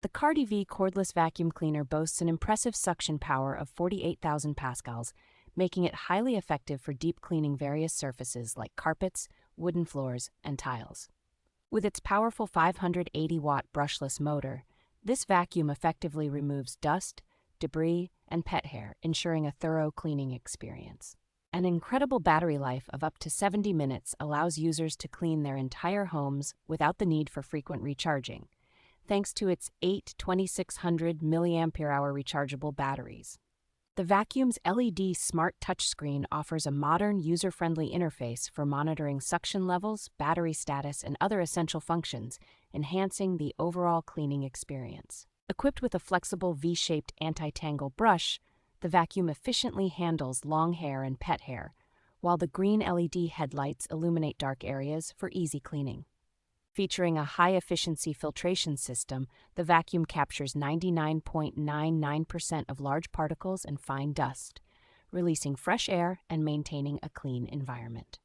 The KARDV Cordless Vacuum Cleaner boasts an impressive suction power of 48,000 pascals, making it highly effective for deep cleaning various surfaces like carpets, wooden floors, and tiles. With its powerful 580-watt brushless motor, this vacuum effectively removes dust, debris, and pet hair, ensuring a thorough cleaning experience. An incredible battery life of up to 70 minutes allows users to clean their entire homes without the need for frequent recharging, thanks to its 8 2600 milliampere-hour rechargeable batteries. The vacuum's LED smart touchscreen offers a modern, user-friendly interface for monitoring suction levels, battery status, and other essential functions, enhancing the overall cleaning experience. Equipped with a flexible V-shaped anti-tangle brush, the vacuum efficiently handles long hair and pet hair, while the green LED headlights illuminate dark areas for easy cleaning. Featuring a high-efficiency filtration system, the vacuum captures 99.99% of large particles and fine dust, releasing fresh air and maintaining a clean environment.